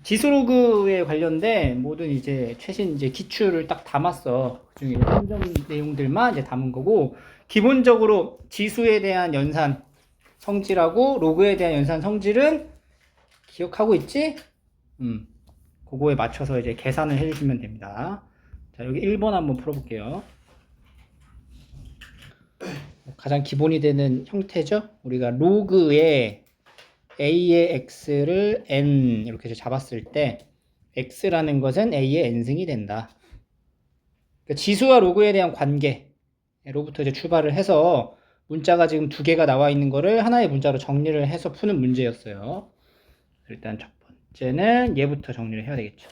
지수로그에 관련된 모든 이제 최신 이제 기출을 딱 담았어. 그중에 함정 내용들만 이제 담은 거고, 기본적으로 지수에 대한 연산 성질하고 로그에 대한 연산 성질은 기억하고 있지? 그거에 맞춰서 이제 계산을 해주시면 됩니다. 자, 여기 1번 한번 풀어볼게요. 가장 기본이 되는 형태죠. 우리가 로그에 a의 x를 n 이렇게 잡았을 때 x라는 것은 a의 n승이 된다. 그러니까 지수와 로그에 대한 관계로부터 이제 출발을 해서 문자가 지금 두 개가 나와 있는 거를 하나의 문자로 정리를 해서 푸는 문제였어요. 일단 첫 번째는 얘부터 정리를 해야 되겠죠.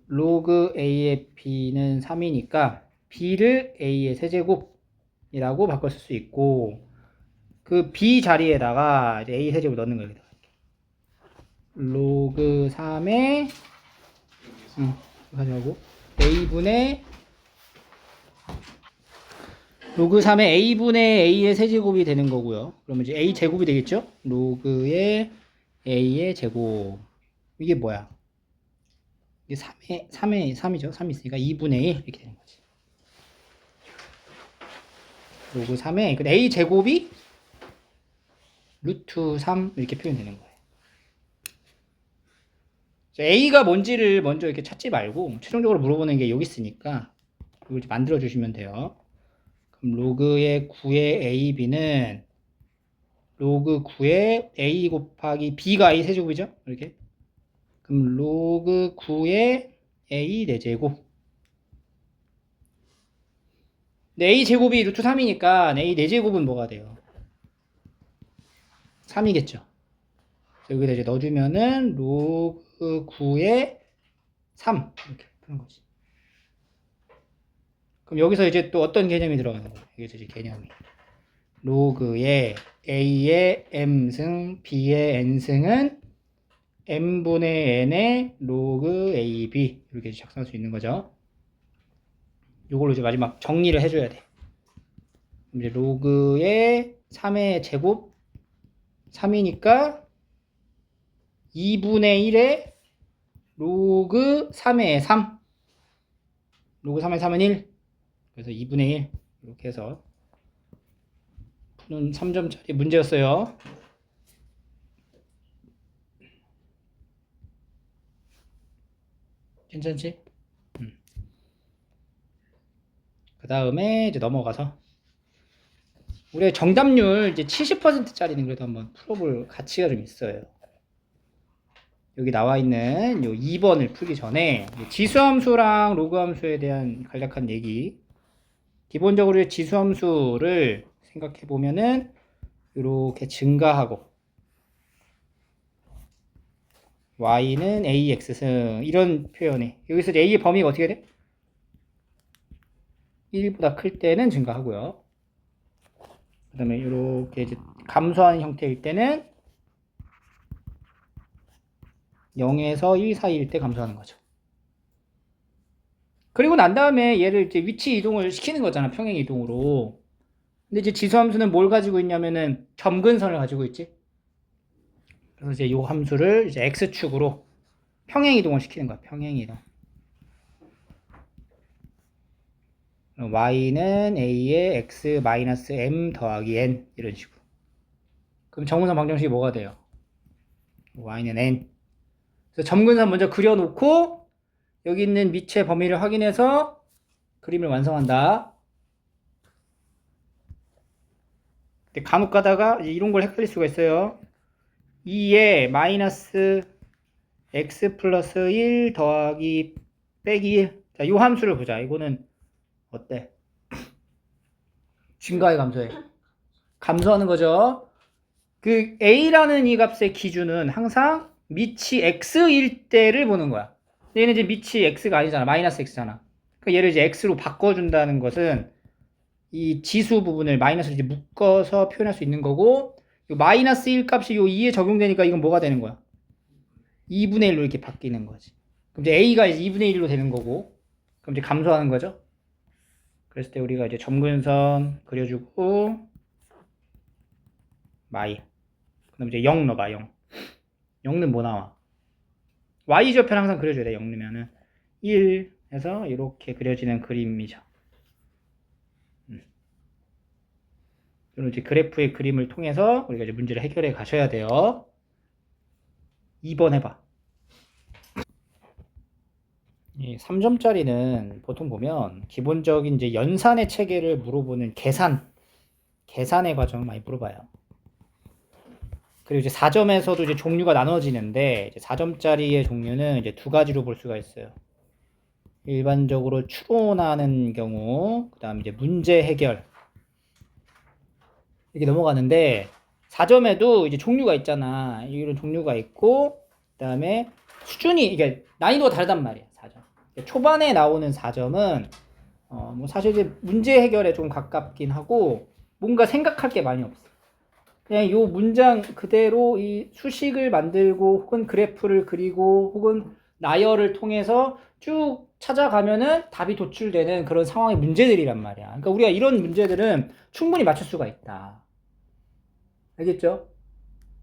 로그 a의 b는 3이니까 b를 a의 세제곱이라고 바꿔 쓸 수 있고, 그 b 자리에다가 이제 a 세제곱 넣는 거예요. 로그 3의 가져가고 a분의 로그 3의 a분의 a의 세제곱이 되는 거고요. 그러면 이제 a 제곱이 되겠죠? 로그의 a의 제곱. 이게 뭐야? 이게 3이죠. 3이 있으니까 2분의 1 이렇게 되는 거지. 로그 3의 a 제곱이 루트 3 이렇게 표현되는 거예요. a가 뭔지를 먼저 이렇게 찾지 말고 최종적으로 물어보는 게 여기 있으니까 이걸 만들어 주시면 돼요. 그럼 로그의 9의 ab는 로그 9의 a 곱하기 b가 a 세제곱이죠? 이렇게. 그럼 로그 9의 a 4제곱. 근데 a 제곱이 루트 3이니까 a 4제곱은 뭐가 돼요? 3이겠죠. 여기다 이제 넣어주면은 로그 9의 3 이렇게 푸는 거지. 그럼 여기서 이제 또 어떤 개념이 들어가는 거예요? 여기서 이제 개념이 로그의 a의 m승, b의 n승은 m분의 n의 로그 ab 이렇게 작성할 수 있는 거죠. 이걸로 이제 마지막 정리를 해줘야 돼. 이제 로그의 3의 제곱 3이니까 2분의 1의 로그 3의 3 로그 3의 3은 1 그래서 2분의 1 이렇게 해서 푸는 3점짜리 문제였어요. 괜찮지? 그 다음에 이제 넘어가서 우리의 정답률 이제 70%짜리는 그래도 한번 풀어볼 가치가 좀 있어요. 여기 나와 있는 요 2번을 풀기 전에 지수함수랑 로그함수에 대한 간략한 얘기. 기본적으로 지수함수를 생각해 보면은 이렇게 증가하고 y는 ax승 이런 표현에 여기서 a의 범위가 어떻게 돼? 1보다 클 때는 증가하고요. 그 다음에 이렇게 이제 감소하는 형태일 때는 0에서 1 사이일 때 감소하는 거죠. 그리고 난 다음에 얘를 이제 위치 이동을 시키는 거잖아. 평행 이동으로. 근데 이제 지수함수는 뭘 가지고 있냐면은 점근선을 가지고 있지. 그래서 이제 이 함수를 이제 x축으로 평행 이동을 시키는 거야. 평행 이동. y는 a의 x 마이너스 m 더하기 n 이런 식으로. 그럼 정근선 방정식이 뭐가 돼요? y는 n. 그래서 점근선 먼저 그려놓고 여기 있는 밑의 범위를 확인해서 그림을 완성한다. 근데 간혹 가다가 이런 걸 헷갈릴 수가 있어요. 2에 마이너스 x 플러스 1 더하기 빼기 1. 자, 이 함수를 보자. 이거는 어때? 증가해, 감소해? 감소하는 거죠. 그 a라는 이 값의 기준은 항상 밑이 x일 때를 보는 거야. 얘는 이제 밑이 x가 아니잖아. 마이너스 x잖아. 그러니까 얘를 이제 x로 바꿔준다는 것은 이 지수 부분을 마이너스로 이제 묶어서 표현할 수 있는 거고, 요 마이너스 1 값이 요 2에 적용되니까 이건 뭐가 되는 거야? 2분의 1로 이렇게 바뀌는 거지. 그럼 이제 a가 이제 2분의 1로 되는 거고, 그럼 이제 감소하는 거죠. 그랬을 때 우리가 이제 점근선 그려주고, 마이. 그럼 이제 0 넣어봐, 0. 0는 뭐 나와? y좌표는 항상 그려줘야 돼. 0 넣으면은 1 해서 이렇게 그려지는 그림이죠. 그리고 이제 그래프의 그림을 통해서 우리가 이제 문제를 해결해 가셔야 돼요. 2번 해봐. 이 3점짜리는 보통 보면 기본적인 이제 연산의 체계를 물어보는 계산의 과정을 많이 물어봐요. 그리고 이제 4점에서도 이제 종류가 나눠지는데, 이제 4점짜리의 종류는 이제 두 가지로 볼 수가 있어요. 일반적으로 추론하는 경우, 그 다음 이제 문제 해결. 이렇게 넘어가는데, 4점에도 이제 종류가 있잖아. 이런 종류가 있고, 그 다음에 수준이, 이게 난이도가 다르단 말이야, 4점. 초반에 나오는 4점은, 뭐 사실 이제 문제 해결에 좀 가깝긴 하고, 뭔가 생각할 게 많이 없어. 그냥 요 문장 그대로 이 수식을 만들고 혹은 그래프를 그리고 혹은 나열을 통해서 쭉 찾아가면은 답이 도출되는 그런 상황의 문제들이란 말이야. 그러니까 우리가 이런 문제들은 충분히 맞출 수가 있다. 알겠죠?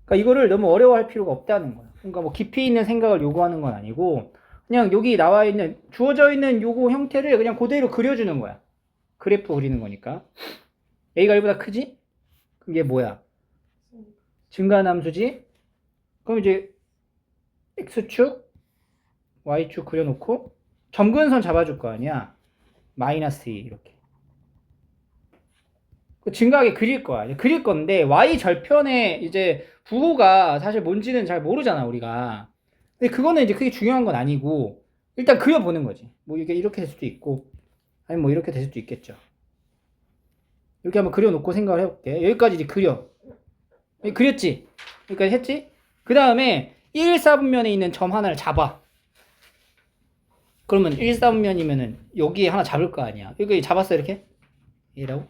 그러니까 이거를 너무 어려워할 필요가 없다는 거야. 그러니까 뭐 깊이 있는 생각을 요구하는 건 아니고 그냥 여기 나와 있는 주어져 있는 요거 형태를 그냥 그대로 그려주는 거야. 그래프 그리는 거니까. A가 1보다 크지? 그럼 얘 뭐야? 증가함수지? 그럼 이제 X축, Y축 그려놓고 점근선 잡아줄 거 아니야? 마이너스 2 이렇게. 증가하게 그릴 거야. 그릴 건데 Y절편의 이제 부호가 사실 뭔지는 잘 모르잖아 우리가. 근데 그거는 이제 그게 중요한 건 아니고 일단 그려보는 거지. 뭐 이게 이렇게 될 수도 있고 아니면 뭐 이렇게 될 수도 있겠죠. 이렇게 한번 그려놓고 생각을 해볼게. 여기까지 이제 그려. 그렸지? 여기까지 했지? 그 다음에 1, 4분면에 있는 점 하나를 잡아. 그러면 1, 4분면이면은 여기에 하나 잡을 거 아니야. 여기 잡았어 이렇게? 이라고?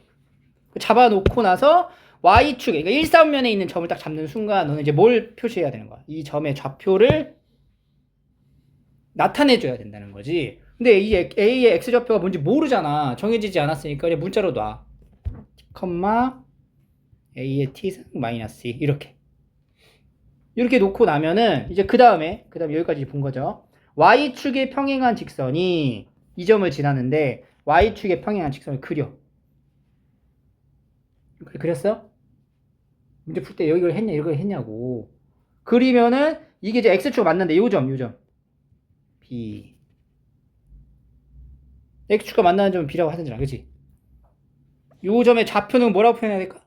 잡아놓고 나서 Y축, 그러니까 1, 4분면에 있는 점을 딱 잡는 순간 너는 이제 뭘 표시해야 되는 거야? 이 점의 좌표를 나타내줘야 된다는 거지. 근데 이 A의 X좌표가 뭔지 모르잖아. 정해지지 않았으니까 그냥 문자로 놔. 컴마 A의 T승 마이너스 2 이렇게 놓고 나면은 이제 그 다음에 여기까지 본 거죠. Y축에 평행한 직선이 이 점을 지나는데 Y축에 평행한 직선을 그려. 그렸어? 문제 풀 때 이걸 했냐 이걸 했냐고. 그리면은 이게 이제 X축 맞는데 요점 B X축과 만나는 점은 B라고 하던잖아. 그치? 요 점의 좌표는 뭐라고 표현해야 될까?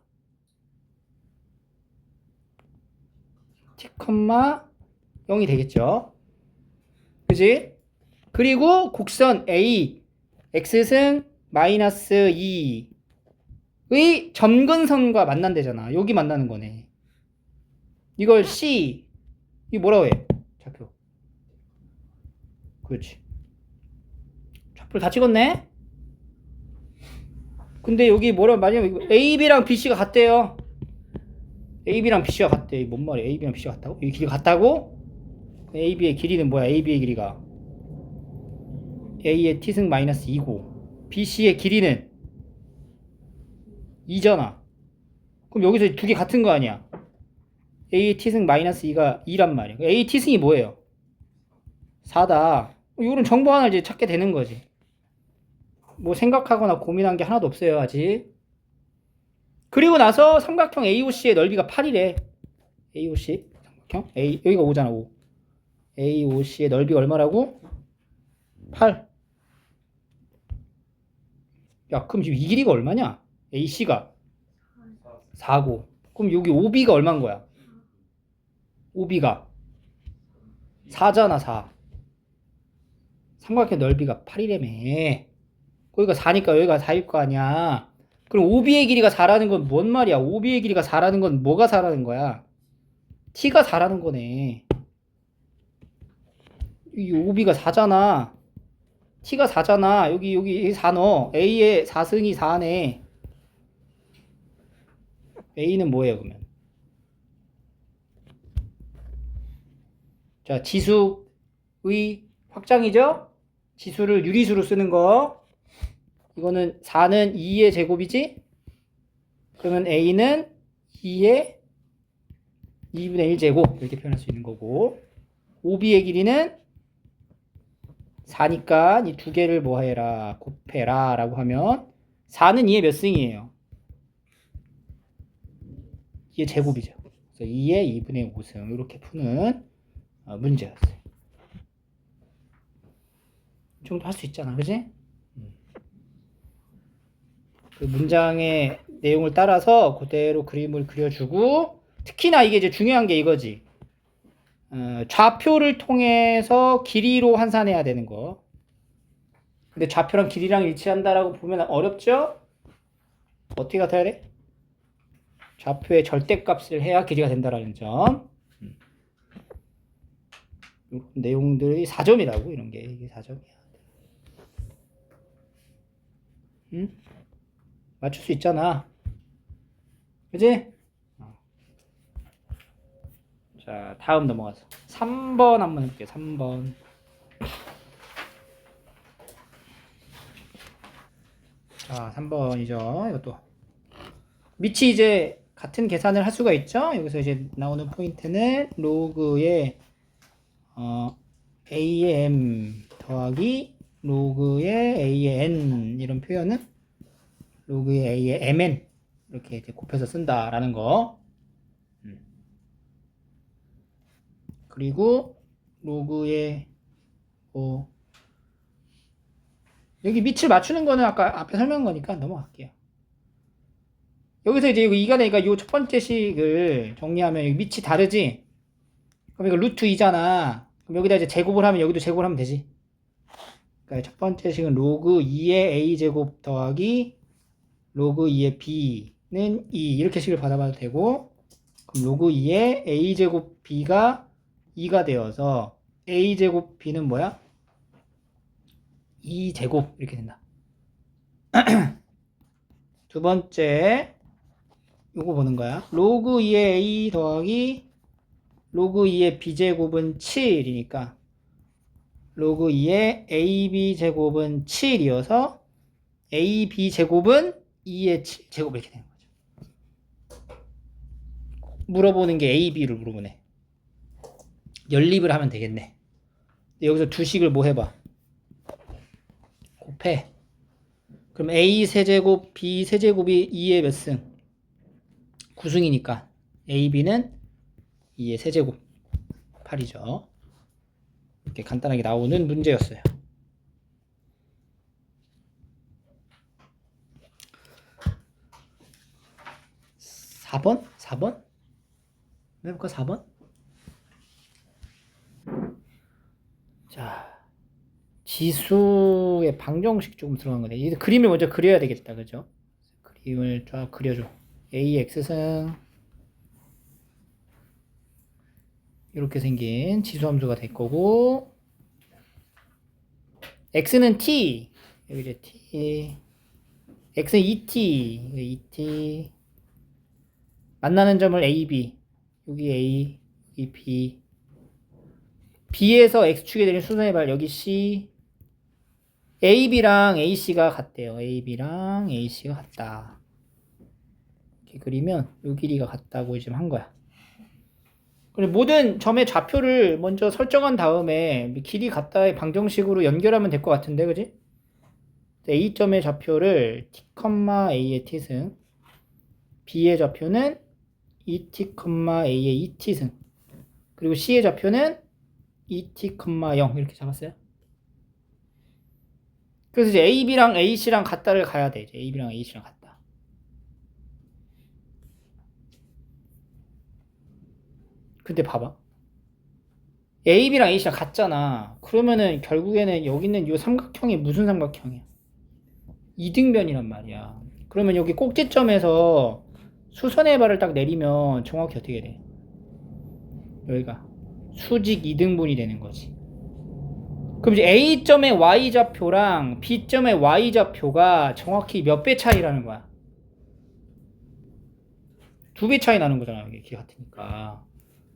T, 0이 되겠죠. 그치? 그리고 곡선 A X승 마이너스 2의 점근선과 만난대잖아. 여기 만나는 거네. 이걸 C 이 뭐라고 해? 좌표. 그렇지. 좌표를 다 찍었네? 근데 여기 뭐라고 말하냐면 AB랑 BC가 같대요. AB랑 BC가 같대. 뭔 말이야? AB랑 BC가 같다고? 이 길이가 같다고? AB의 길이는 뭐야? AB의 길이가 A의 T승 마이너스 2고 BC의 길이는 2잖아. 그럼 여기서 두 개 같은 거 아니야? A의 T승 마이너스 2가 2란 말이야. A T승이 뭐예요? 4다. 이런 정보 하나 이제 찾게 되는 거지. 뭐 생각하거나 고민한 게 하나도 없어요 아직. 그리고 나서 삼각형 AOC의 넓이가 8이래. AOC 삼각형 A 여기가 5잖아 5. AOC의 넓이가 얼마라고? 8. 야 그럼 지금 이 길이가 얼마냐? AC가 4고 그럼 여기 OB가 얼마인 거야? OB가 4잖아 4. 삼각형 넓이가 8이래매. 거기가 4니까 여기가 4일 거 아니야. 그럼 OB의 길이가 4라는 건 뭔 말이야? OB의 길이가 4라는 건 뭐가 4라는 거야? T가 4라는 거네. 이 OB가 4잖아. T가 4잖아. 여기 4 넣어. A의 4승이 4네. A는 뭐예요 그러면? 자, 지수의 확장이죠? 지수를 유리수로 쓰는 거. 이거는 4는 2의 제곱이지? 그러면 A는 2의 2분의 1제곱 이렇게 표현할 수 있는 거고. OB의 길이는 4니까 이 두 개를 뭐 해라? 곱해라 라고 하면 4는 2의 몇 승이에요? 2의 제곱이죠. 그래서 2의 2분의 5승 이렇게 푸는 문제였어요. 이 정도 할 수 있잖아, 그지? 그 문장의 내용을 따라서 그대로 그림을 그려주고, 특히나 이게 이제 중요한 게 이거지. 좌표를 통해서 길이로 환산해야 되는 거. 근데 좌표랑 길이랑 일치한다라고 보면 어렵죠? 어떻게 같아야 돼? 좌표의 절대값을 해야 길이가 된다라는 점. 이런 내용들이 4점이라고, 이런 게. 이게 4점이야. 응? 맞출 수 있잖아. 그지? 자, 다음 넘어가서 3번 한번 해볼게요. 3번. 자, 3번이죠. 이것도 밑이 이제 같은 계산을 할 수가 있죠. 여기서 이제 나오는 포인트는 로그의 a의 m 더하기 로그의 a의 n, 이런 표현은 로그의 a의 mn 이렇게 이제 곱해서 쓴다라는 거. 그리고 로그의 여기 밑을 맞추는 거는 아까 앞에 설명한 거니까 넘어갈게요. 여기서 이제 이거 되니까 이 첫 번째 식을 정리하면 여기 밑이 다르지? 그럼 이거 루트 2잖아. 그럼 여기다 이제 제곱을 하면 여기도 제곱을 하면 되지. 그러니까 첫 번째 식은 로그 2의 a 제곱 더하기 로그 2의 b는 2, 이렇게 식을 받아봐도 되고, 그럼 로그 2의 a 제곱 b가 2가 되어서 a 제곱 b는 뭐야? 2 제곱 이렇게 된다. 두 번째 요거 보는 거야. 로그 2의 a 더하기 로그 2의 b 제곱은 7이니까 로그 2의 ab 제곱은 7이어서 ab 제곱은 2의 7 제곱 이렇게 되는 거죠. 물어보는 게 ab를 물어보네. 연립을 하면 되겠네. 여기서 두 식을 뭐 해봐? 곱해. 그럼 a 세제곱 b 세제곱이 2의 몇 승? 9승이니까 ab는 2의 세제곱 8이죠. 이렇게 간단하게 나오는 문제였어요. 4번? 4번? 해볼까? 4번? 자, 지수의 방정식 조금 들어간 거네. 이 그림을 먼저 그려야 되겠다, 그죠? 그림을 쫙 그려줘. AX승 이렇게 생긴 지수함수가 될 거고, X는 T, 여기 이제 T, X는 ET, 만나는 점을 AB, 여기 A, 여기 B, B에서 X축에 되는 수선의 발, 여기 C, AB랑 AC가 같대요. AB랑 AC가 같다. 이렇게 그리면 요 길이가 같다고 지금 한 거야. 그리고 모든 점의 좌표를 먼저 설정한 다음에 길이 같다의 방정식으로 연결하면 될 것 같은데, 그지? A점의 좌표를 t, a의 t승, B의 좌표는 et, a의 et승, 그리고 C의 좌표는 et, 0 이렇게 잡았어요. 그래서 이제 AB랑 AC랑 같다를 가야 돼. 이제 AB랑 AC랑 같다. 근데 봐봐. AB랑 AC랑 같잖아. 그러면은 결국에는 여기 있는 이 삼각형이 무슨 삼각형이야? 이등변이란 말이야. 그러면 여기 꼭지점에서 수선의 발을 딱 내리면 정확히 어떻게 돼? 여기가 수직 이등분이 되는 거지. 그럼 이제 A점의 Y좌표랑 B점의 Y좌표가 정확히 몇 배 차이라는 거야? 2배 차이 나는 거잖아. 이게 같으니까.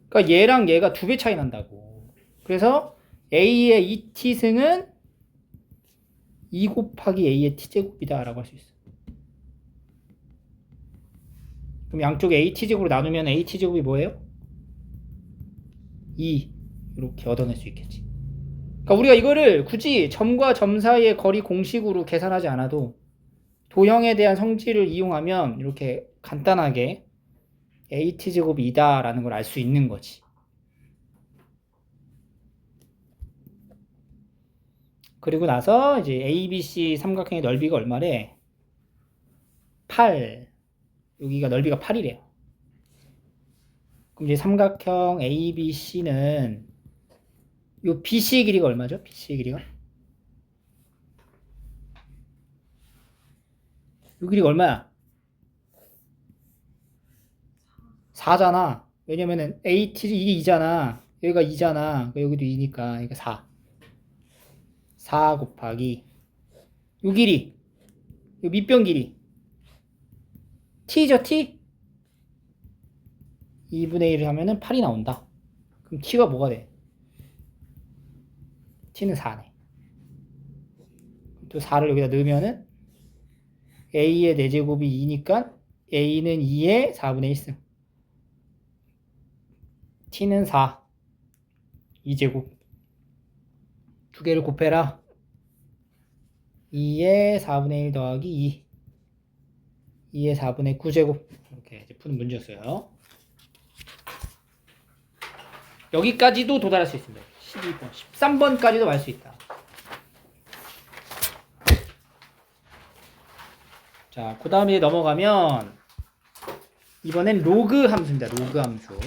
그러니까 얘랑 얘가 2배 차이 난다고. 그래서 A의 ET승은 2 곱하기 A의 T제곱이다 라고 할 수 있어. 그럼 양쪽에 AT제곱으로 나누면 AT제곱이 뭐예요? 2. 이렇게 얻어낼 수 있겠지. 그러니까 우리가 이거를 굳이 점과 점 사이의 거리 공식으로 계산하지 않아도 도형에 대한 성질을 이용하면 이렇게 간단하게 AT제곱이 이다라는 걸 알 수 있는 거지. 그리고 나서 이제 ABC 삼각형의 넓이가 얼마래? 8. 여기가 넓이가 8이래요. 그럼 이제 삼각형 ABC는 요 BC의 길이가 얼마죠? BC의 길이가? 요 길이가 얼마야? 4잖아. 왜냐면은 AT 이게 2잖아. 여기가 2잖아. 여기도 2니까 이게 4. 4 곱하기 요 길이. 요 밑변 길이. T죠, T? 2분의 1을 하면은 8이 나온다. 그럼 T가 뭐가 돼? T는 4네. 또 4를 여기다 넣으면은 A의 4제곱이 2니까 A는 2의 4분의 1승. T는 4. 2제곱. 두 개를 곱해라. 2의 4분의 1 더하기 2. 2의 4분의 9제곱. 이렇게 이제 푸는 문제였어요. 여기까지도 도달할 수 있습니다. 12번, 13번까지도 알 수 있다. 자, 그 다음에 넘어가면 이번엔 로그 함수입니다. 로그 함수.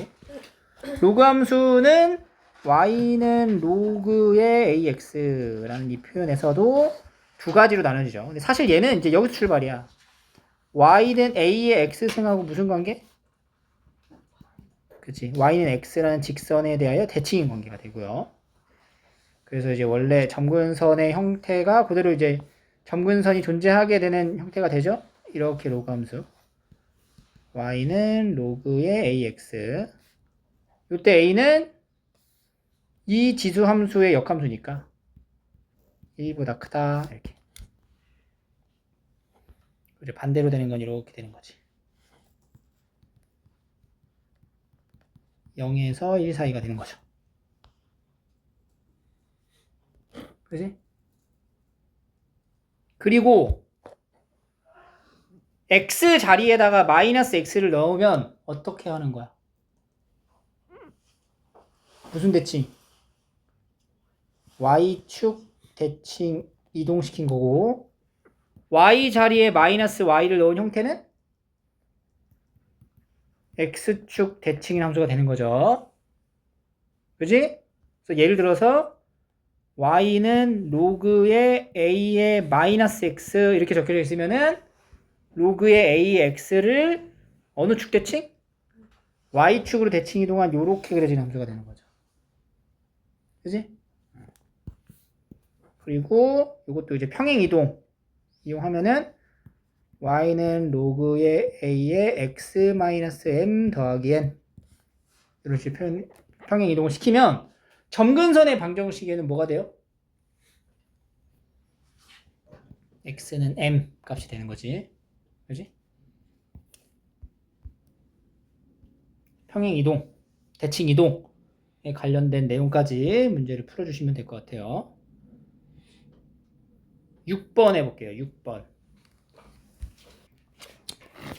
로그 함수는 y는 로그의 ax라는 이 표현에서도 두 가지로 나눠지죠. 근데 사실 얘는 이제 여기서 출발이야. y는 a의 x승하고 무슨 관계? 그치. y는 x라는 직선에 대하여 대칭인 관계가 되고요. 그래서 이제 원래 점근선의 형태가 그대로 이제 점근선이 존재하게 되는 형태가 되죠. 이렇게 로그 함수. y는 로그의 ax. 이때 a는 이 지수 함수의 역함수니까 1보다 크다 이렇게. 그리고 반대로 되는 건 이렇게 되는 거지. 0에서 1 사이가 되는 거죠. 그지? 그리고 x 자리에다가 마이너스 x를 넣으면 어떻게 하는 거야? 무슨 대칭? y축 대칭 이동시킨 거고 y 자리에 마이너스 y를 넣은 형태는 x축 대칭인 함수가 되는 거죠. 그지? 그래서 예를 들어서 y는 로그의 a의 마이너스 x 이렇게 적혀져 있으면은 로그의 ax를 어느 축 대칭? y축으로 대칭 이동한 요렇게 그려진 함수가 되는 거죠. 그지? 그리고 이것도 이제 평행 이동 이용하면은 y는 로그의 a의 x-m 더하기 n 이런 식으로 평행 이동을 시키면 점근선의 방정식에는 뭐가 돼요? x는 m 값이 되는 거지. 그지? 평행 이동, 대칭 이동에 관련된 내용까지 문제를 풀어주시면 될 것 같아요. 6번 해볼게요. 6번.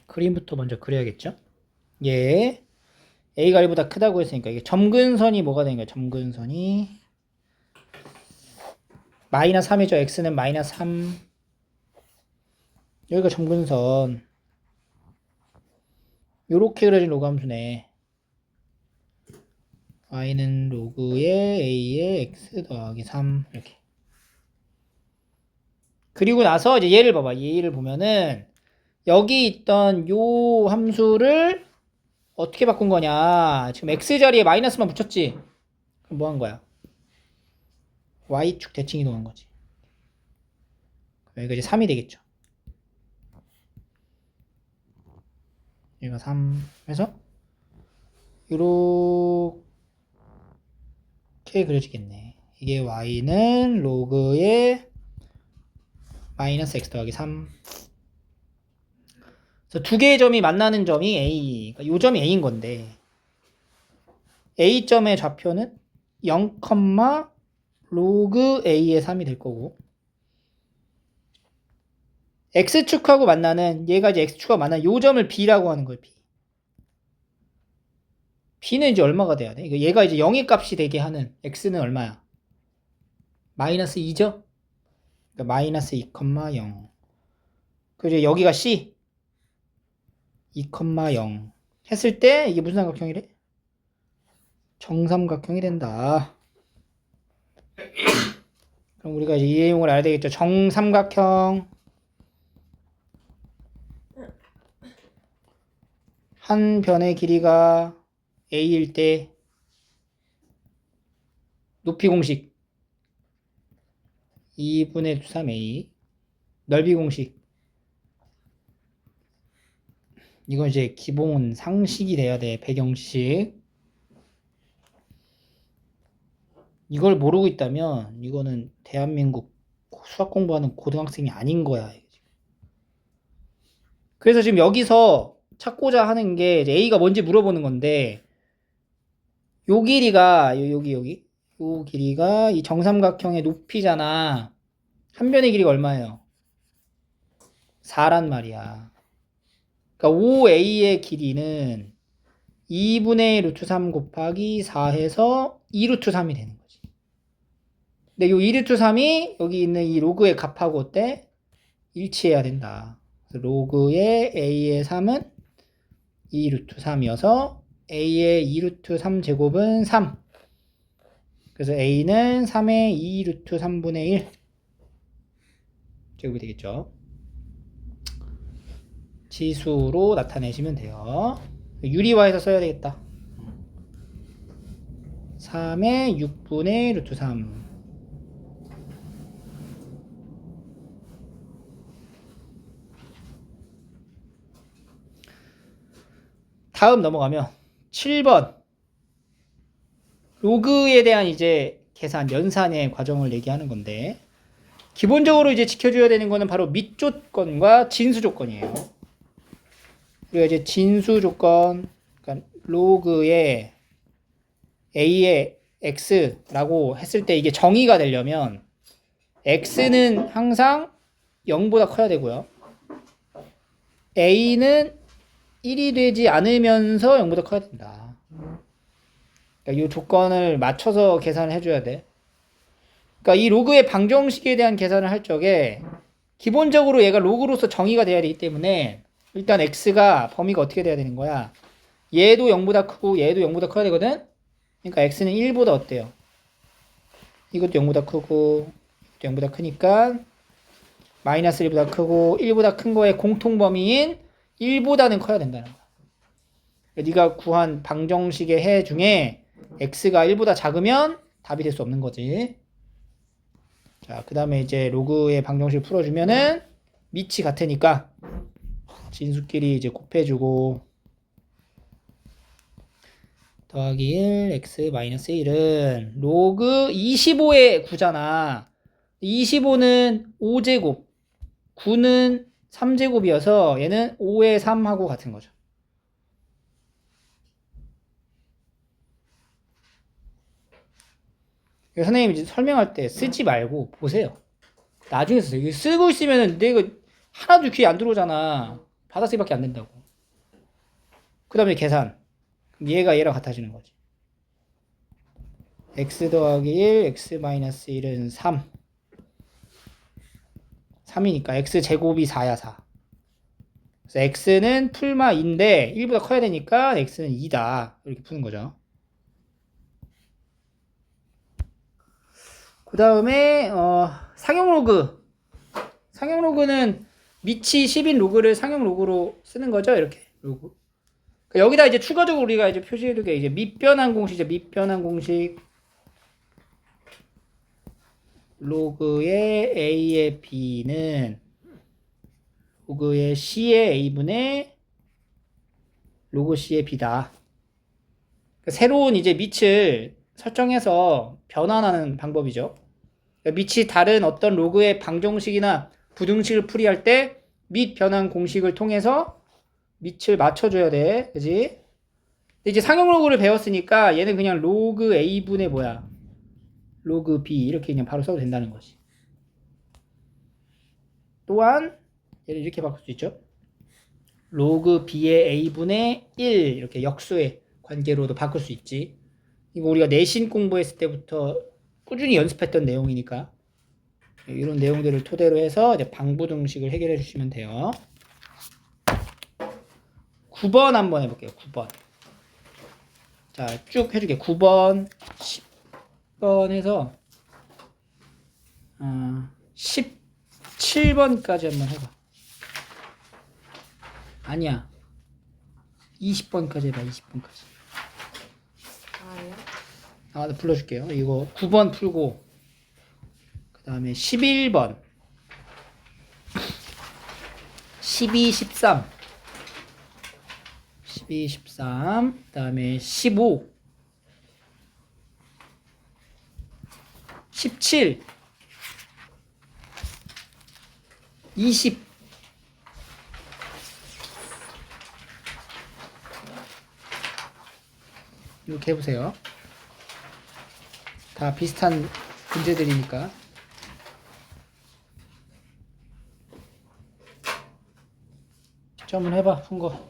그림부터 먼저 그려야겠죠? 예. a가 1보다 크다고 했으니까 이게 점근선이 뭐가 되는 거예요? 점근선이 마이너스 3이죠. x는 마이너스 3. 여기가 점근선. 요렇게 그려진 로그 함수네. y는 로그의 a의 x 더하기 3 이렇게. 그리고 나서 이제 얘를 봐봐. 얘를 보면은 여기 있던 요 함수를 어떻게 바꾼 거냐. 지금 x 자리에 마이너스만 붙였지. 그럼 뭐 한 거야? y축 대칭 이동한 거지. 여기가 이제 3이 되겠죠. 얘가 3 해서 요렇게 그려지겠네. 이게 y는 로그의 마이너스 x 더하기 3. 그래서 두 개의 점이 만나는 점이 A. 그러니까 요 점이 A인 건데 A점의 좌표는 0, 로그 a의 3이 될 거고, x축하고 만나는, 얘가 이제 x축하고 만나는 요 점을 b라고 하는 거예요. b는 이제 얼마가 돼야 돼? 얘가 이제 0의 값이 되게 하는 x는 얼마야? 마이너스 2죠? 그러니까 마이너스 2, 0. 그리고 여기가 c 2, 0 했을 때 이게 무슨 삼각형이래? 정삼각형이 된다. 그럼 우리가 이제 이 내용을 알아야 되겠죠. 정삼각형 한 변의 길이가 a일 때 높이 공식 2분의 3a, 넓이 공식, 이건 이제 기본 상식이 돼야 돼. 배경식. 이걸 모르고 있다면 이거는 대한민국 수학 공부하는 고등학생이 아닌 거야. 그래서 지금 여기서 찾고자 하는 게 이제 a가 뭔지 물어보는 건데, 요 길이가 여기 요 길이가 이 정삼각형의 높이잖아. 한 변의 길이가 얼마예요? 4란 말이야. 그러니까 OA의 길이는 2분의 루트 3 곱하기 4 해서 2루트 3이 되는 거지. 근데 요 2루트 3이 여기 있는 이 로그의 값하고 어때? 일치해야 된다. 그래서 로그의 a의 3은 2루트 3이어서 a의 2루트 3 제곱은 3. 그래서 a는 3의 2루트 3분의 1 제곱이 되겠죠. 지수로 나타내시면 돼요. 유리화해서 써야 되겠다. 3의 6분의 루트 3. 다음 넘어가면 7번. 로그에 대한 이제 계산, 연산의 과정을 얘기하는 건데, 기본적으로 이제 지켜줘야 되는 거는 바로 밑 조건과 진수 조건이에요. 우리가 이제 진수 조건, 그러니까 로그의 a의 x라고 했을 때 이게 정의가 되려면 x는 항상 0보다 커야 되고요. a는 1이 되지 않으면서 0보다 커야 된다. 그러니까 이 조건을 맞춰서 계산을 해줘야 돼. 그러니까 이 로그의 방정식에 대한 계산을 할 적에 기본적으로 얘가 로그로서 정의가 돼야 되기 때문에 일단 x가 범위가 어떻게 돼야 되는 거야? 얘도 0보다 크고 얘도 0보다 커야 되거든? 그러니까 x는 1보다 어때요? 이것도 0보다 크고 이것도 0보다 크니까 마이너스 1보다 크고 1보다 큰 거의 공통범위인 1보다는 커야 된다는 거야. 네가 구한 방정식의 해 중에 x가 1보다 작으면 답이 될 수 없는 거지. 자, 그 다음에 이제 로그의 방정식을 풀어주면은 밑이 같으니까 진수끼리 이제 곱해주고 더하기 1 x 마이너스 1은 로그 25의 9잖아. 25는 5제곱, 9는 3제곱이어서 얘는 5의 3하고 같은 거죠. 선생님이 이제 설명할 때 쓰지 말고 보세요. 나중에 쓰세요. 이거 쓰고 있으면 내가 하나도 귀에 안 들어오잖아. 받아쓰기밖에 안 된다고. 그 다음에 계산. 얘가 얘랑 같아지는 거지. x 더하기 1, x 마이너스 1은 3. 3이니까 x 제곱이 4야, 4. 그래서 x는 풀마 2인데 1보다 커야 되니까 x는 2다. 이렇게 푸는 거죠. 그 다음에 상용 로그. 상용 로그는 밑이 10인 로그를 상용 로그로 쓰는 거죠. 이렇게 로그. 여기다 이제 추가적으로 우리가 이제 표시해두게 이제 밑변환 공식이죠. 밑변환 공식. 로그의 a의 b는 로그의 c의 a분의 로그 c의 b다. 새로운 이제 밑을 설정해서 변환하는 방법이죠. 밑이 다른 어떤 로그의 방정식이나 부등식을 풀이할 때 밑 변환 공식을 통해서 밑을 맞춰줘야 돼. 그지? 이제 상용 로그를 배웠으니까 얘는 그냥 로그 a분의 뭐야? 로그 B 이렇게 그냥 바로 써도 된다는 거지. 또한 얘를 이렇게 바꿀 수 있죠. 로그 B의 A분의 1 이렇게 역수의 관계로도 바꿀 수 있지. 이거 우리가 내신 공부했을 때부터 꾸준히 연습했던 내용이니까 이런 내용들을 토대로 해서 이제 방부등식을 해결해 주시면 돼요. 9번 한번 해볼게요. 9번. 자, 쭉 해줄게. 9번, 10번 해서 17번까지 한번 해봐. 아니야. 20번까지 해봐. 20번까지. 아요? 나 불러줄게요. 이거 9번 풀고 그 다음에 11번 12, 13 12, 13 그 다음에 15 17 20 이렇게 해보세요. 다 비슷한 문제들이니까. 한번 해봐. 한 거.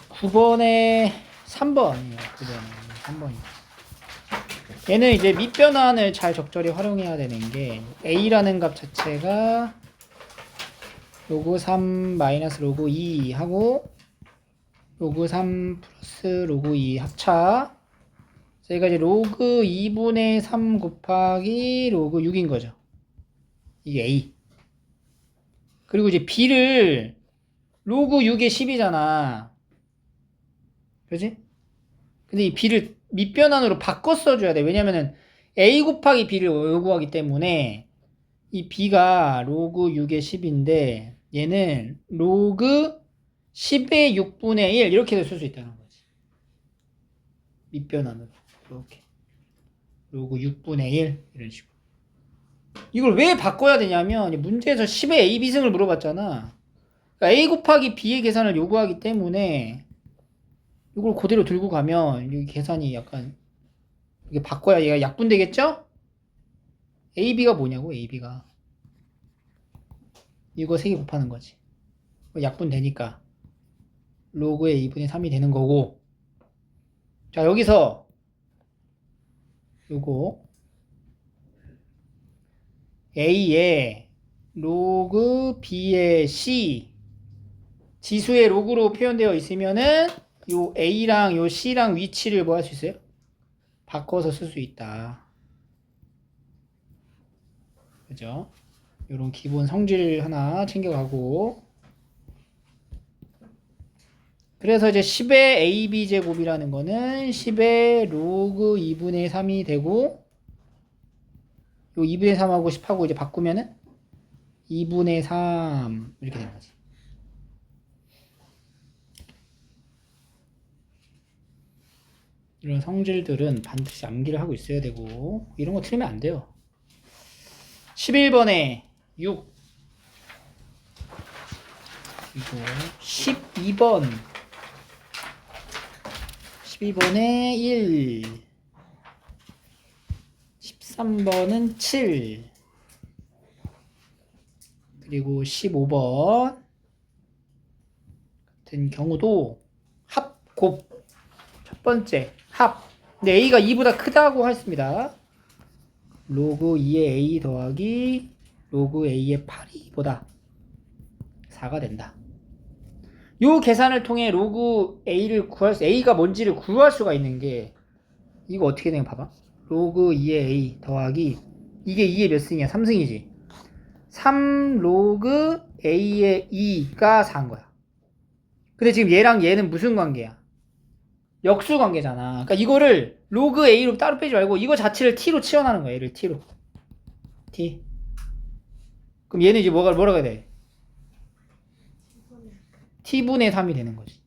9번에 3번이에요. 9번에 3번이에요. 얘는 이제 밑변환을 잘 적절히 활용해야 되는 게 a라는 값 자체가 로그 3 마이너스 로그 2 하고 로그 3 플러스 로그 2 합차. 저희가 이제 로그 2분의 3 곱하기 로그 6인 거죠. 이게 a. 그리고 이제 b를 로그 6의 10이잖아. 그지? 근데 이 b를 밑변환으로 바꿔 써줘야 돼. 왜냐면은 a 곱하기 b를 요구하기 때문에 이 b가 로그 6의 10인데 얘는 로그 10의 6분의 1 이렇게도 쓸 수 있다는 거지. 밑변환으로 이렇게 로그 6분의 1 이런 식으로. 이걸 왜 바꿔야 되냐면 문제에서 10의 a, b승을 물어봤잖아. 그러니까 a 곱하기 b의 계산을 요구하기 때문에 이걸 그대로 들고 가면 이 계산이 약간 이게 바꿔야 얘가 약분되겠죠? AB가 뭐냐고, AB가. 이거 3개 곱하는 거지. 약분되니까 로그의 2분의 3이 되는 거고. 자, 여기서 요거 A의 로그 B의 C 지수의 로그로 표현되어 있으면은 요 A랑 요 C랑 위치를 뭐 할 수 있어요? 바꿔서 쓸 수 있다. 그죠? 요런 기본 성질 하나 챙겨가고. 그래서 이제 10의 AB 제곱이라는 거는 10의 로그 2분의 3이 되고 요 2분의 3하고 10하고 이제 바꾸면은 2분의 3 이렇게 되는 거지. 이런 성질들은 반드시 암기를 하고 있어야 되고 이런 거 틀리면 안 돼요. 11번에 6 그리고 12번에 1 13번은 7 그리고 15번 같은 경우도 합, 곱 첫 번째 합. 근데 A가 2보다 크다고 했습니다. 로그 2의 A 더하기 로그 A의 8이 보다 4가 된다. 요 계산을 통해 로그 A를 A가 뭔지를 구할 수가 있는 게 이거 어떻게 되냐 봐봐. 로그 2의 A 더하기 이게 2의 몇 승이야? 3승이지. 3 로그 A의 2가 4인 거야. 근데 지금 얘랑 얘는 무슨 관계야? 역수 관계잖아. 그러니까 이거를 로그 A로 따로 빼지 말고 이거 자체를 T로 치환하는 거야. 얘를 T로. T. 그럼 얘는 이제 뭐라고 해야 돼? T분의 3이 되는 거지.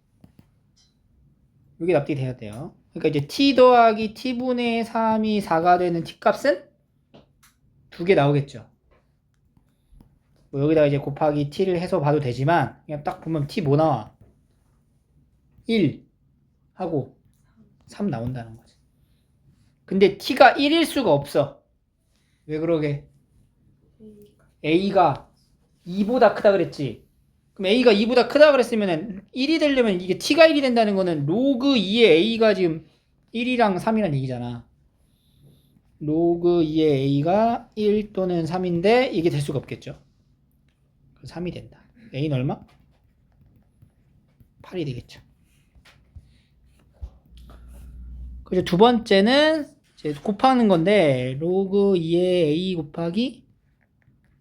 이게 납득이 돼야 돼요. 그러니까 이제 T 더하기 T분의 3이 4가 되는 T값은 2개 나오겠죠. 뭐 여기다가 이제 곱하기 T를 해서 봐도 되지만 그냥 딱 보면 T 뭐 나와? 1 하고 3 나온다는 거지. 근데 t가 1일 수가 없어. 왜 그러게? a가 2보다 크다 그랬지. 그럼 a가 2보다 크다 그랬으면 1이 되려면 이게 t가 1이 된다는 거는 로그 2의 a가 지금 1이랑 3이란 얘기잖아. 로그 2의 a가 1 또는 3인데 이게 될 수가 없겠죠. 3이 된다. a는 얼마? 8이 되겠죠. 그리고 두 번째는 이제 곱하는 건데 로그 2의 a 곱하기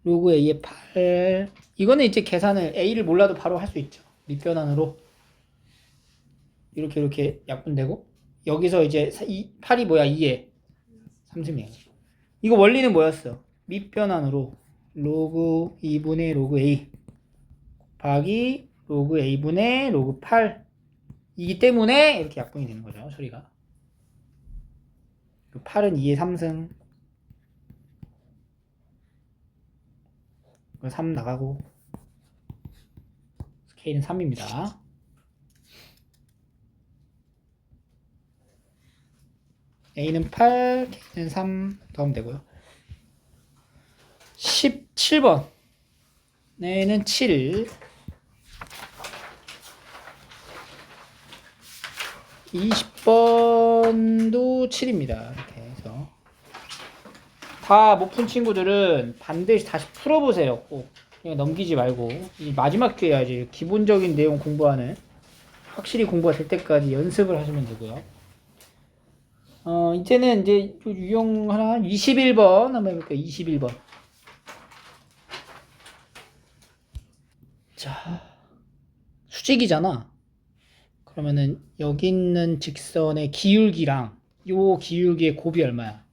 로그 a의 8. 이거는 이제 계산을 a를 몰라도 바로 할 수 있죠. 밑변환으로 이렇게 약분되고 여기서 이제 8이 뭐야? 2에 3승이야. 이거 원리는 뭐였어? 밑변환으로 로그 2분의 로그 a 곱하기 로그 a분의 로그 8 이기 때문에 이렇게 약분이 되는 거죠. 처리가. 8은 2의 3승 3 나가고 K는 3입니다. A는 8, K는 3 더하면 되고요. 17번 얘는 7 20번도 7입니다. 이렇게 해서 다 못 푼 친구들은 반드시 다시 풀어보세요. 꼭 그냥 넘기지 말고 이 마지막 기회야지. 기본적인 내용 공부하는 확실히 공부가 될 때까지 연습을 하시면 되고요. 이제는 이제 유형 하나 21번 한번 해볼게요. 21번. 자, 수직이잖아. 그러면은 여기 있는 직선의 기울기랑 요 기울기의 곱이 얼마야?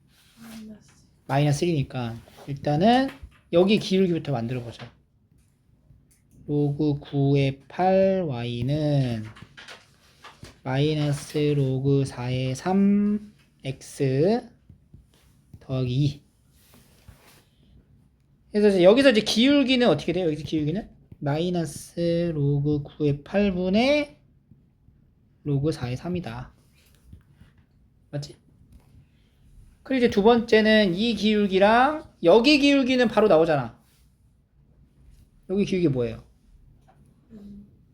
마이너스 1이니까 일단은 여기 기울기부터 만들어 보자. 로그 9의 8y는 마이너스 로그 4의 3x 더하기 2. 그래서 이제 여기서 이제 기울기는 어떻게 돼요? 여기서 기울기는 마이너스 로그 9의 8분의 로그 4의 3이다. 맞지? 그리고 이제 두 번째는 이 기울기랑 여기 기울기는 바로 나오잖아. 여기 기울기 뭐예요?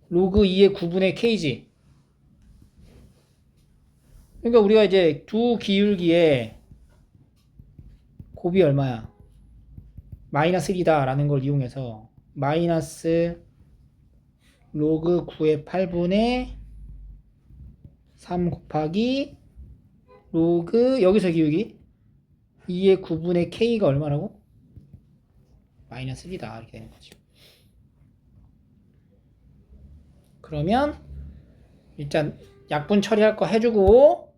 로그 2의 9분의 k지. 그러니까 우리가 이제 두 기울기의 곱이 얼마야? 마이너스 1이다 라는 걸 이용해서 마이너스 로그 9의 8분의 3 곱하기 로그 여기서 기울기 2의 9분의 k가 얼마라고? 마이너스 1이다 이렇게 되는 거지. 그러면 일단 약분 처리할 거 해주고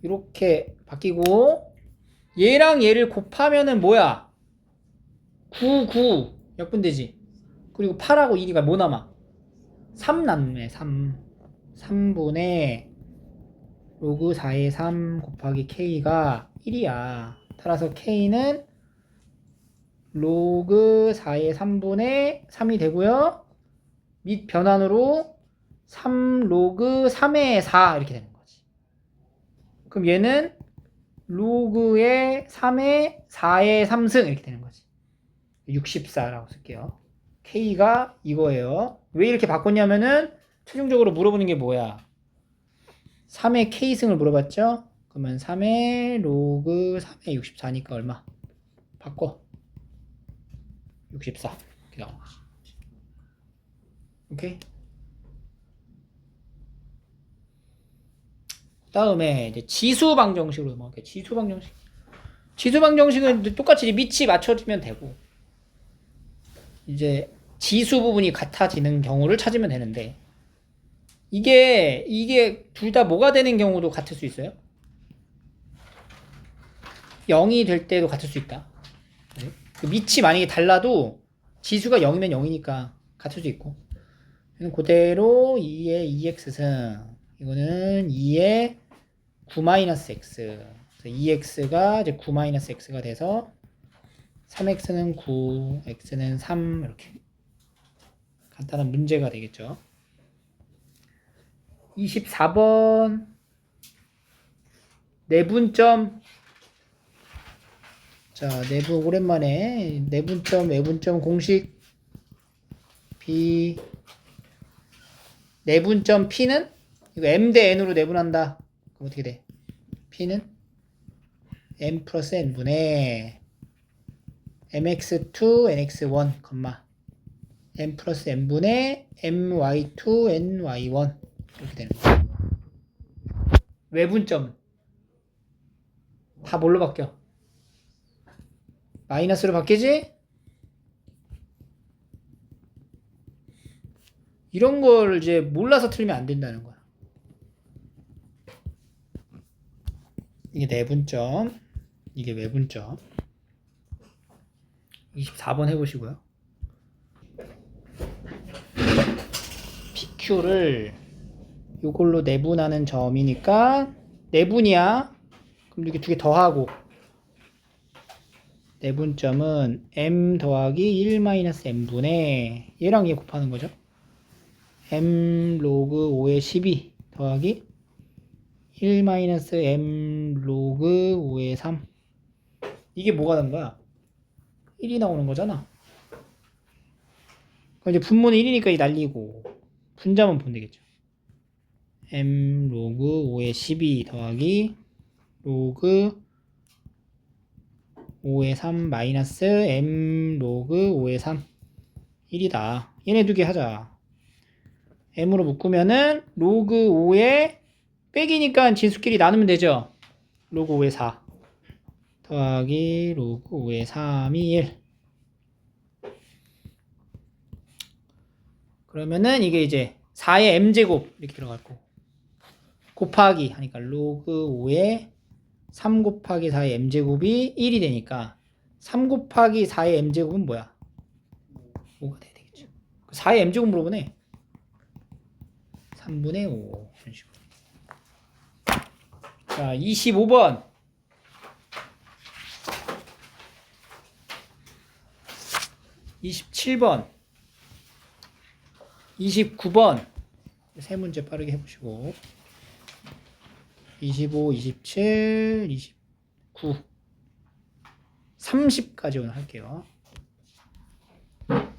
이렇게 바뀌고 얘랑 얘를 곱하면은 뭐야? 9, 9 약분되지. 그리고 8하고 1이가 뭐 남아? 3 남네. 3분의 로그 4의 3 곱하기 k가 1이야. 따라서 k는 로그 4의 3분의 3이 되고요. 밑 변환으로 3 로그 3의 4 이렇게 되는 거지. 그럼 얘는 로그의 3의 4의 3승 이렇게 되는 거지. 64라고 쓸게요. K가 이거예요. 왜 이렇게 바꿨냐면은 최종적으로 물어보는 게 뭐야? 3의 K승을 물어봤죠? 그러면 3의 로그 3의 64니까 얼마? 바꿔. 64. 이렇게 나오는 거지. 오케이? 다음에 이제 지수방정식으로 넘어갈게요. 지수방정식. 지수방정식은 똑같이 밑이 맞춰지면 되고 이제 지수 부분이 같아지는 경우를 찾으면 되는데 이게 둘 다 뭐가 되는 경우도 같을 수 있어요. 0이 될 때도 같을 수 있다. 네. 그 밑이 만약에 달라도 지수가 0이면 0이니까 같을 수 있고 그대로 2의 2x승 이거는 2의 9-x 2x가 이제 9-x가 돼서 3x는 9, x는 3 이렇게 간단한 문제가 되겠죠. 24번 내분점. 자, 내분 오랜만에 내분점, 외분점 공식 B. 내분점 P는 이거 M 대 N으로 내분한다. 그럼 어떻게 돼? P는 M 플러스 N분의 mx2 nx1, m 플러스 n분의 my2 ny1 이렇게 되는 거야. 외분점 다 뭘로 바뀌어? 마이너스로 바뀌지? 이런 걸 이제 몰라서 틀리면 안 된다는 거야. 이게 내분점, 이게 외분점. 24번 해보시고요. PQ를 이걸로 내분하는 점이니까 내분이야. 그럼 이렇게 두 개 더하고 내분점은 m 더하기 1 마이너스 m분의 얘랑 얘 곱하는 거죠. m 로그 5의 12 더하기 1 마이너스 m 로그 5의 3. 이게 뭐가 된 거야? 1이 나오는 거잖아. 그럼 이제 분모는 1이니까 이 날리고 분자만 보면 되겠죠. m 로그 5의 12 더하기 로그 5의 3 마이너스 m 로그 5의 3 1이다. 얘네 두 개 하자. m으로 묶으면은 로그 5의 빼기니까 진수끼리 나누면 되죠. 로그 5의 4 더하기 로그 5의 3이 1. 그러면은 이게 이제 4의 m제곱 이렇게 들어갈 거고 곱하기 하니까 로그 5의 3 곱하기 4의 m제곱이 1이 되니까 3 곱하기 4의 m제곱은 뭐야? 5가 돼야 되겠죠. 4의 m제곱 물어보네. 3분의 5 이런 식으로. 자, 25번. 27번. 29번. 세 문제 빠르게 해보시고. 25, 27, 29, 30까지 오늘 할게요.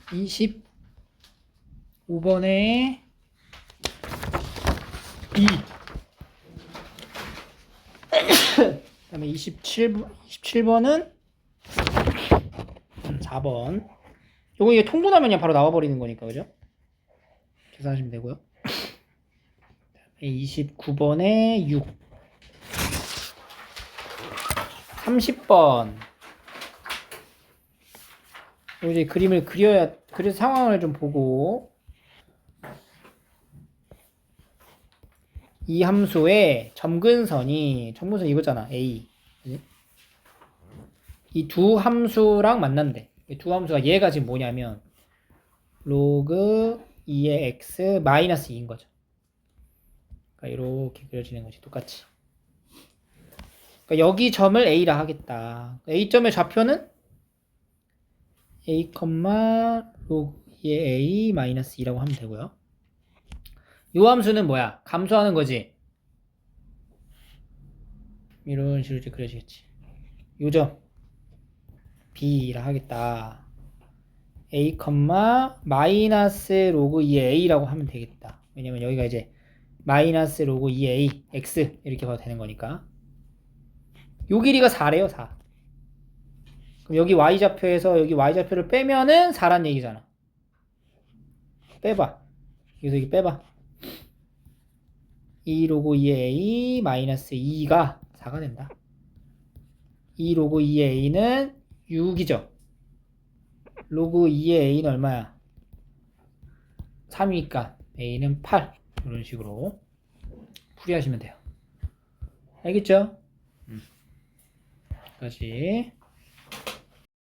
25번에 2. 그 다음에 27번은 4번. 요거 이게 통분하면 그냥 바로 나와버리는 거니까, 그죠? 계산하시면 되고요. 29번에 6. 30번. 이제 그림을 그래서 상황을 좀 보고 이 함수의 점근선이 이거잖아. A. 이 두 함수랑 만난대. 이 두 함수가 얘가 지금 뭐냐면 로그 2의 x 마이너스 2인 거죠. 그러니까 이렇게 그려지는 거지. 똑같이. 그러니까 여기 점을 A라 하겠다. A점의 좌표는 A, 로그 2의 A 마이너스 2라고 하면 되고요. 이 함수는 뭐야? 감소하는 거지. 이런 식으로 이제 그려지겠지. 요 점 B라 하겠다. A, 마이너스 로그 2의 A라고 하면 되겠다. 왜냐면 여기가 이제 마이너스 로그 2의 A, X 이렇게 봐도 되는 거니까. 요 길이가 4래요, 4. 그럼 여기 Y좌표에서 여기 Y좌표를 빼면은 4란 얘기잖아. 빼봐. 여기서 여기 빼봐. 2 로그 2의 A 마이너스 2가 4가 된다. 2 로그 2의 A는 6이죠. 로그 2의 A는 얼마야? 3이니까 A는 8. 이런 식으로 풀이하시면 돼요. 알겠죠? 여기까지.